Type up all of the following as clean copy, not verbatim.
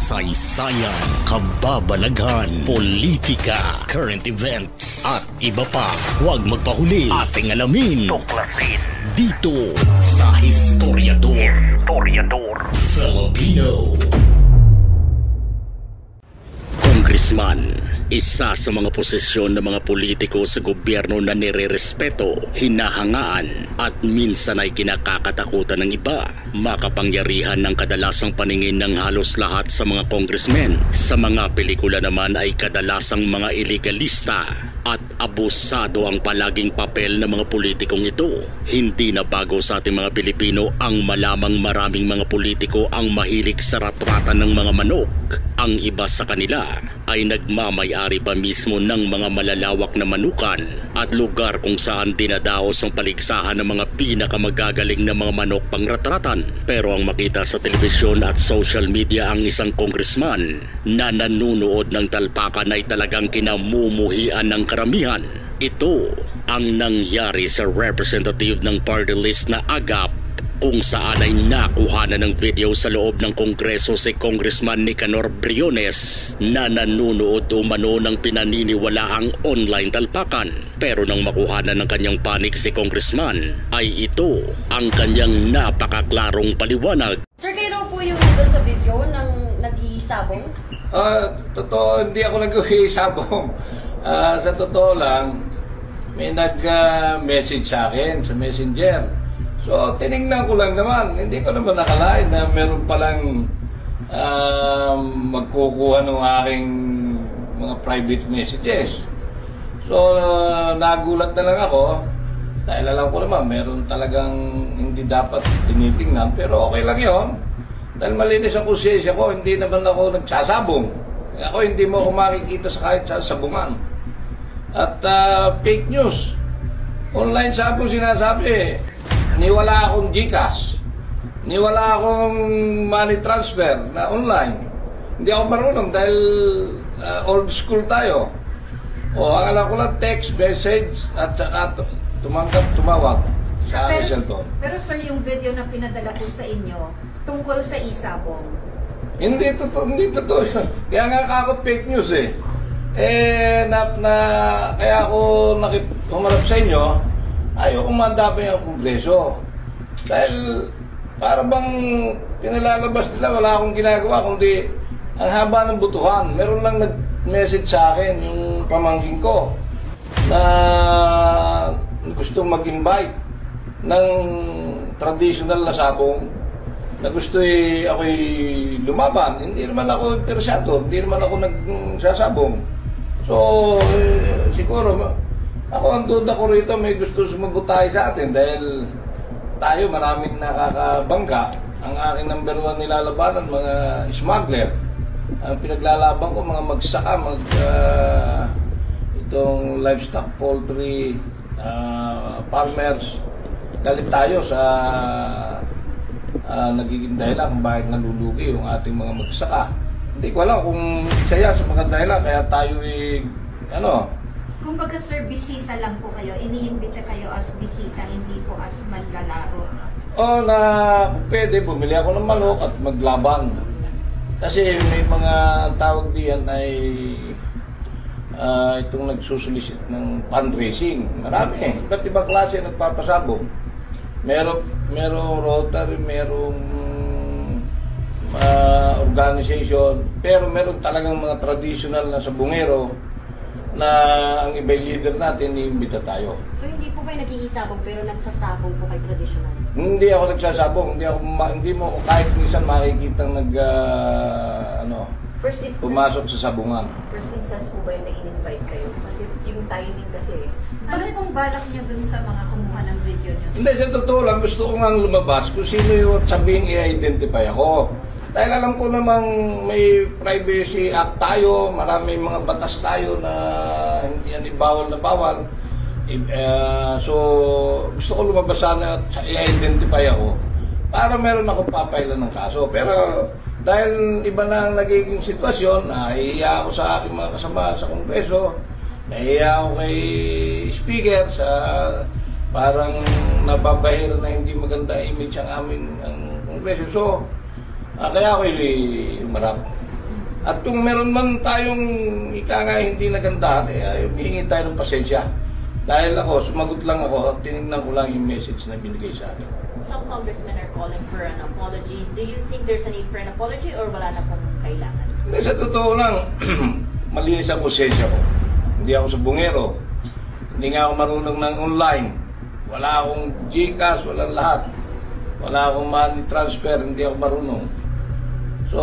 kasaysayan, kababalaghan, politika, current events, at iba pa. Huwag magpahuli, ating alamin, tuklasin dito sa Historiador Filipino. Congressman, isa sa mga posisyon ng mga politiko sa gobyerno na nirerespeto, hinahangaan at minsan ay kinakakatakutan ng iba. Makapangyarihan ng kadalasang paningin ng halos lahat sa mga congressmen. Sa mga pelikula naman ay kadalasang mga illegalista at abusado ang palaging papel ng mga politikong ito. Hindi na bago sa ating mga Pilipino ang malamang maraming mga politiko ang mahilig sa ratratan ng mga manok. Ang iba sa kanila ay nagmamay-ari pa mismo ng mga malalawak na manukan at lugar kung saan dinadaos ang paligsahan ng mga pinakamagagaling na mga manok pangratratan. Pero ang makita sa telebisyon at social media ang isang congressman na nanunood ng talpakan ay talagang kinamumuhian ng karamihan. Ito ang nangyari sa representative ng party list na AGAP, kung saan ay nakuhanan ng video sa loob ng Kongreso si Congressman Nicanor Briones na nanunood umano ng pinaniniwalaang online talpakan. Pero nang makuhanan ng kanyang panik si Congressman, ay ito ang kanyang napakaklarong paliwanag. Sir, kayo raw po yung nandun sa video ng nag-iisabong? Totoo, hindi ako nag-iisabong. Sa totoo lang, may nag-message sa akin sa Messenger. So, tinignan ko lang naman. Hindi ko naman nakalain na meron palang magkukuha ng aking mga private messages. So, nagulat na lang ako. Dahil alam ko naman, meron talagang hindi dapat tinitingnan. Pero okay lang yun. Dahil malinis ang konsensya ko, hindi naman ako nagsasabong. Ako hindi mo ako makikita sa kahit sasabungan. At fake news. Online sabong sinasabi. Niwala akong GCash. Niwala akong money transfer na online. Hindi ako marunong dahil old school tayo. O ang alam ko lang text, message at saka tumawag sa cellphone. Pero sir, yung video na pinadala ko sa inyo tungkol sa isabong. Hindi totoo yun. Kaya nga ako fake news eh. Kaya ako humarap sa inyo. Ayaw kumanda pa yung Kongreso. Dahil para bang pinalalabas nila, wala akong ginagawa, kundi ang haba ng butuhan. Meron lang nag-message sa akin, yung pamangkin ko, na gusto mag-invite ng traditional na sabong, na gusto ako'y lumaban. Hindi naman ako interesado, hindi naman ako nagsasabong. So, siguro, ako ang duda ko rito, may gusto sumagot tayo sa atin dahil tayo maraming nakakabangga. Ang aking number 1 nilalabanan, mga smuggler. Ang pinaglalaban ko, mga magsaka, itong livestock, poultry, farmers. Galit tayo sa nagiging dahilan kung bakit nalulugi yung ating mga magsaka. Hindi ko alam kung isa sa mga dahilan, kaya tayo Kumbaga sir, bisita lang po kayo. Iniimbita kayo as bisita, hindi po as manlalaro. Na pwede, bumili ako ng manok at maglaban. Kasi may mga tawag diyan ay itong nagsusulisit ng fundraising. Marami. Iba't ibang klase nagpapasabong. Merong Rotary, merong organization, pero meron talagang mga traditional na sabungero na ang iba'y leader natin, iimbita tayo. So hindi po kayo nag-iisabong pero nagsasabong po kayo traditional? Hindi ako nagsasabong. Hindi mo ako kahit minsan makikitang First instance, pumasok sa sabungan. First instance po ba yung na-invite kayo? Kasi yung timing kasi. Ano pong balak nyo dun sa mga kumuha ng video nyo? Hindi, sa totoo lang, gusto ko nga lumabas kung sino yung sabing i-identify ako. Dahil alam ko namang may privacy act tayo, maraming mga batas tayo na hindi yan bawal na bawal. So, gusto ko lumabas sana at i-identify ako para meron akong papailan ng kaso. Pero dahil iba na ang nagiging sitwasyon, nahihiya ako sa aking mga kasama sa Kongreso, nahihiya ako kay Speaker sa parang nababahira na hindi maganda image ang aming Kongreso. So, kaya ako humarap. At kung meron man tayong ika nga hindi nagandahan, humihingi tayo ng pasensya. Dahil ako, sumagot lang ako, tinignan ko lang yung message na binigay sa akin. Some congressmen are calling for an apology. Do you think there's a need for an apology or wala na pong kailangan? Hindi, sa totoo lang, malinis ang pasensya ko. Hindi ako sa bungero. Hindi nga ako marunong ng online. Wala akong GCash, walang lahat. Wala akong money transfer, hindi ako marunong. So,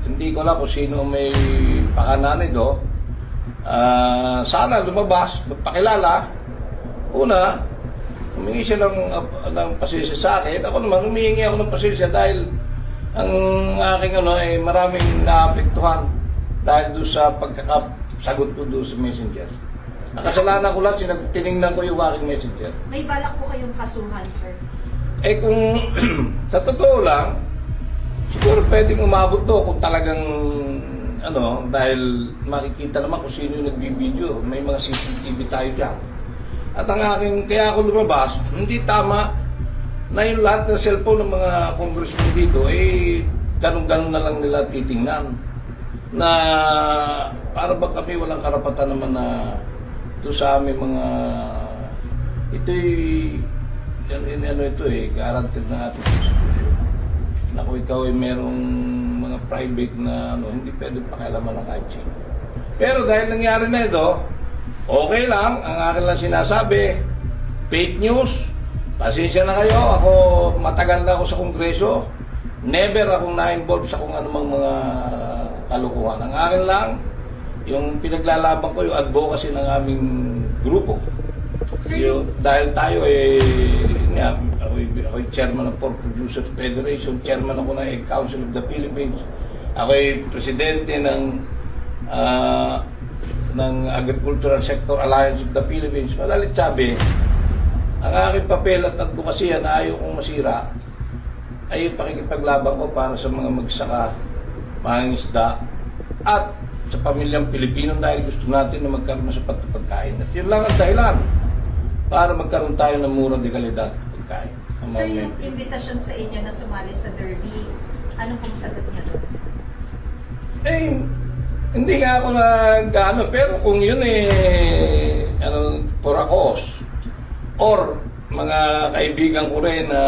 hindi ko lang kung sino may pakana nito. Sana lumabas, magpakilala. Una, humingi siya ng pasensya sa akin. Ako naman, humingi ako ng pasensya dahil ang aking ay maraming naapektuhan dahil doon sa pagkakasagot ko doon sa messenger. Nakasalanan ko lang, tinignan ko yung aking messenger. May balak po kayong kasuhan, sir? Kung sa totoo lang, siguro pwedeng umabot to kung talagang dahil makikita naman kung sino yung nagbibideo. May mga CCTV tayo dyan. At ang aking, kaya ako lumabas, hindi tama na yung lahat ng cellphone ng mga congressmen dito, ganun-ganun na lang nila titingnan. Na para ba kami walang karapatan naman na ito sa aming mga, guaranteed na ating constitution. Na kung ikaw ay merong mga private na hindi pwedeng pakialaman ng kahit sino. Pero dahil nangyari na ito, okay lang, ang akin lang sinasabi, fake news, pasensya na kayo, ako matagal na ako sa Kongreso, never akong na-involve sa kung anumang mga kalukuhan. Ang akin lang, yung pinaglalaban ko, yung advocacy ng aming grupo. Dahil tayo ako chairman ng Pork Producers Federation, chairman ako ng Egg Council of the Philippines, ako ay presidente ng Agricultural Sector Alliance of the Philippines. Madalit sabi, ang aking papel at advokasya na ayaw kong masira ay yung pakikipaglaban ko para sa mga magsaka, mangingisda at sa pamilyang Pilipino dahil gusto natin na magkaroon ng sapat na pagkain. At yun lang ang dahilan para magkaroon tayo ng mura de kalidad pagkain. Sir, yung invitation sa inyo na sumali sa derby, ano pong sagot niya doon? Hindi nga ako nag-ano, pero kung yun for a cause, or mga kaibigan ko rin na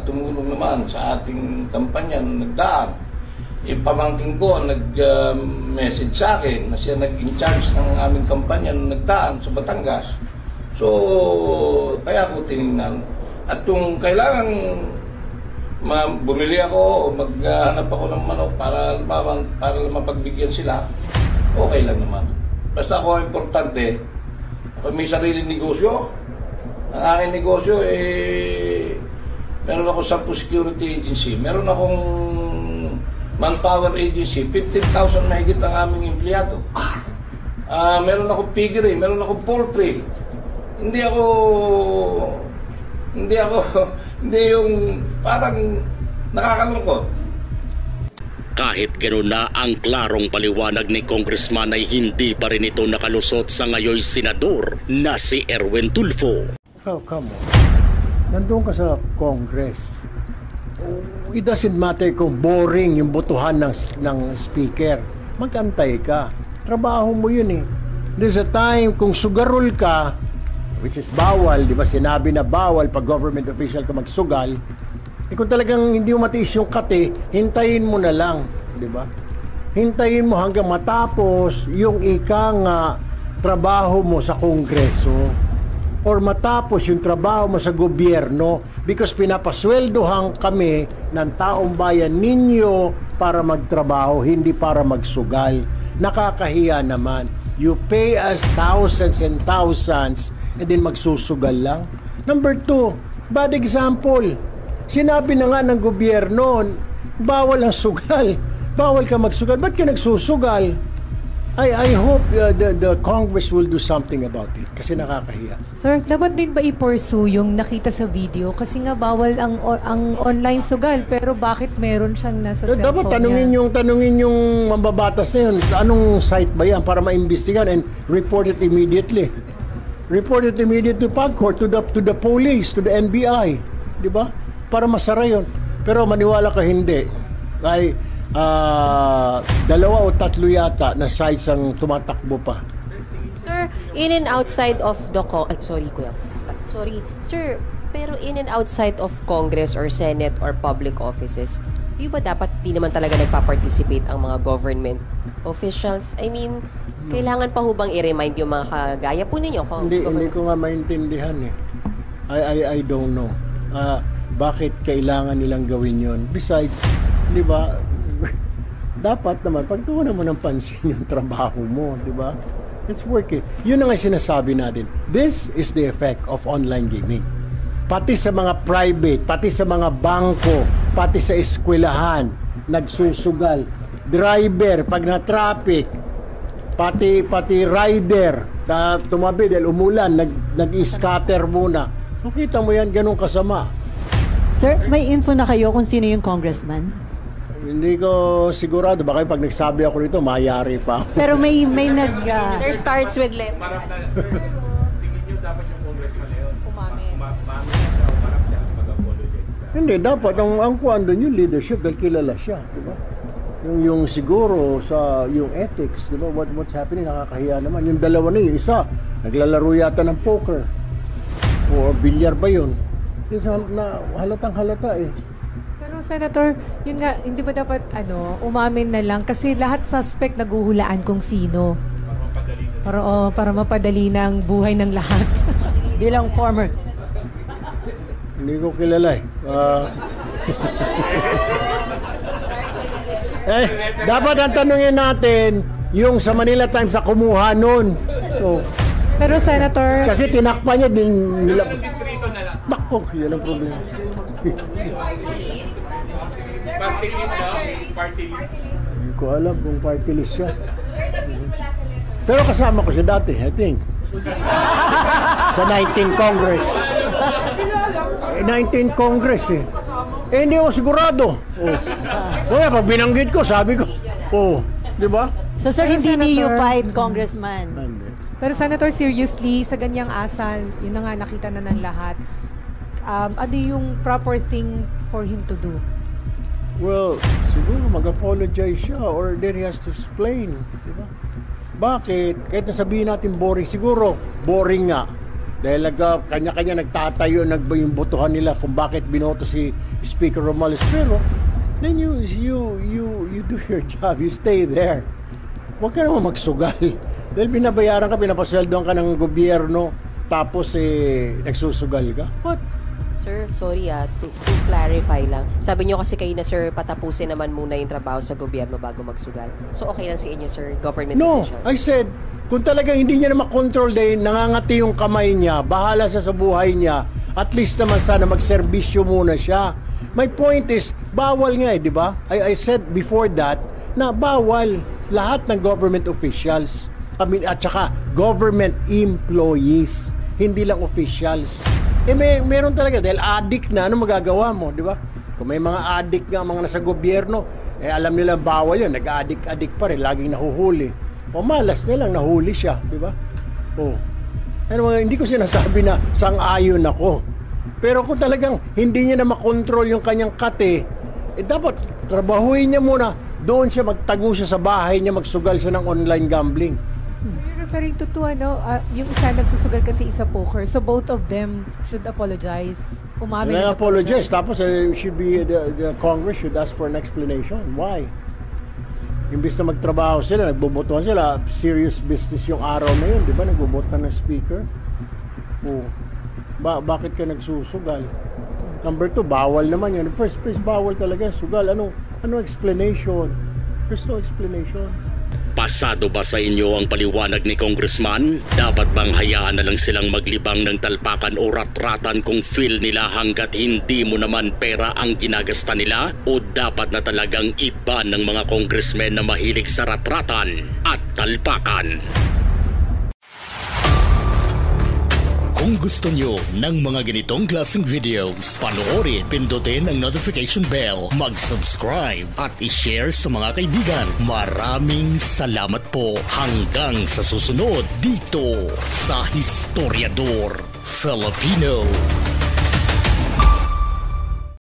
tumulong naman sa ating kampanya nung nagdaan, yung pamangkin ko nag-message sa akin na siya nag-in-charge ng aming kampanya nung nagdaan sa Batangas. So, kaya ako tinignan. At kung kailangan bumili ako o maghanap ako ng manok para mapagbigyan sila, okay lang naman. Basta ako importante, ako may sariling negosyo. Ang aking negosyo, meron ako 10 security agency, meron akong manpower agency, 15,000 mahigit ang aming empleyado. Meron akong piggery, meron akong poultry. Hindi yung parang nakakalungkot. Kahit gano'n na ang klarong paliwanag ni Congressman ay hindi pa rin ito nakalusot sa ngayoy senador na si Erwin Tulfo. Oh, come on. Nandun ka sa Congress. It doesn't matter kung boring yung botohan ng speaker. Magantay ka. Trabaho mo yun eh. There's a time kung sugarol ka, which is bawal, di ba? Sinabi na bawal pag government official ka magsugal. Kung talagang hindi mo matiis yung kate, hintayin mo na lang, di ba? Hintayin mo hanggang matapos yung trabaho mo sa Kongreso or matapos yung trabaho mo sa gobyerno because pinapasweldohan kami ng taong bayan ninyo para magtrabaho, hindi para magsugal. Nakakahiya naman. You pay us thousands and thousands and then magsusugal lang. Number 2, bad example. Sinabi na nga ng gobyerno, bawal ang sugal. Bawal ka magsugal. Ba't ka nagsusugal? I hope the Congress will do something about it kasi nakakahiya. Sir, dapat din ba i-pursue yung nakita sa video? Kasi nga bawal ang online sugal pero bakit meron siyang nasa cellphone dapat tanungin yung mambabatas na yun. Anong site ba yan para maimbestigan and report it immediately. Report it immediately to PAGCOR, to the police, to the NBI. Di ba? Para masara yun. Pero maniwala ka hindi. 2 o 3 yata na sides ang tumatakbo pa. Sir, in and outside of the sorry kuya. Sorry. Sir, pero in and outside of Congress or Senate or public offices, di ba dapat di naman talaga nagpa-participate ang mga government officials? I mean, kailangan pa hubang i-remind yung mga kagaya po ninyo? Hindi ko nga maintindihan eh. I don't know. Bakit kailangan nilang gawin yon? Besides, di ba, dapat naman, pagtuunan mo ng pansin yung trabaho mo, di ba? It's working. Yun ang sinasabi natin. This is the effect of online gaming. Pati sa mga private, pati sa mga bangko, pati sa eskwelahan, nagsusugal. Driver, pag na-traffic, pati rider, na tumabi dahil umulan, nag-scatter muna. Nakita mo yan, ganun kasama. Sir, may info na kayo kung sino yung congressman? Hindi ko sigurado. Baka pag nagsabi ako rito, mayari pa. Pero may Sir, starts with left. Sir, tingin nyo dapat yung congressman na yun? Umamin na siya o parang siya mag-apologize? Hindi, dapat. Ang kuhan doon yung leadership dahil kilala siya. Diba? Yung siguro sa yung ethics, diba? What's happening, nakakahiya naman. Yung dalawa na yung isa, naglalaro yata ng poker. O bilyar ba yun? Halatang halata eh. Pero Senator, yun nga, hindi ba dapat umamin na lang? Kasi lahat suspect naguhulaan kung sino. Para mapadali ng buhay ng lahat. Bilang former. Hindi ko kilala eh. Dapat ang tanungin natin, yung sa Manila Times sa kumuha nun. So, pero Senator... Kasi tinakpan niya din nila. Distrito na lang. Bako, yun ang problema. Party list na? Party list. Hindi ko alam kung party list siya. Pero kasama ko siya dati, I think. Sa 19 Congress. 19 Congress eh. Hindi ako sigurado. Kaya pag binanggit ko, sabi ko, di ba? So sir, hindi neophyte congressman. Pero Senator, seriously, sa ganyang asal, yun na nga, nakita na ng lahat. Ano yung proper thing for him to do? Well, siguro mag-apologize siya or then he has to explain. Diba? Bakit? Kahit nasabihin natin boring, siguro boring nga. Dahil kanya-kanya nagtatayo, yung botohan nila kung bakit binoto si Speaker Romales. Pero, then you do your job, you stay there. Huwag ka naman magsugal. Dahil binabayaran ka, pinapasweldoan ka ng gobyerno, tapos nagsusugal ka. What? Sir, sorry to clarify lang. Sabi niyo kasi kayo na sir, patapusin naman muna yung trabaho sa gobyerno bago magsugal. So okay lang sa inyo sir, government officials? No, I said, kung talagang hindi niya na makontrol dahil nangangati yung kamay niya, bahala siya sa buhay niya, at least naman sana magserbisyo muna siya. My point is, bawal nga di ba? I said before that, na bawal lahat ng government officials. At saka government employees, hindi lang officials. Meron talaga dahil addict na, ano magagawa mo, di ba? Kung may mga addict nga, mga nasa gobyerno, alam nila bawal yun, nag-addict pa rin, laging nahuhuli. O malas na lang, nahuli siya, di ba? Hindi ko sinasabi na sang-ayon ako. Pero kung talagang hindi niya na makontrol yung kanyang kate, dapat trabahuin niya muna, doon siya magtago siya sa bahay niya, magsugal siya ng online gambling. You're referring to yung isa nagsusugal kasi isa poker. So both of them should apologize. Umamin na apologize. Tapos should be the Congress should ask for an explanation. Why? Imbis na magtrabaho sila, nagbobotohan sila, serious business yung araw na yun, di ba? Nagbobotohan ng speaker. Bakit ka nagsusugal? Number 2, bawal naman yun. In the first place, bawal talaga sugal. Ano explanation? There's no explanation. Pasado ba sa inyo ang paliwanag ni Congressman? Dapat bang hayaan na lang silang maglibang ng talpakan o ratratan kung feel nila hanggat hindi mo naman pera ang ginagasta nila? O dapat na talagang iba ng mga congressmen na mahilig sa ratratan at talpakan? Kung gusto nyo ng mga ganitong klaseng videos, panoorin, pindutin ang notification bell, mag-subscribe at i-share sa mga kaibigan. Maraming salamat po. Hanggang sa susunod dito sa Historiador Filipino.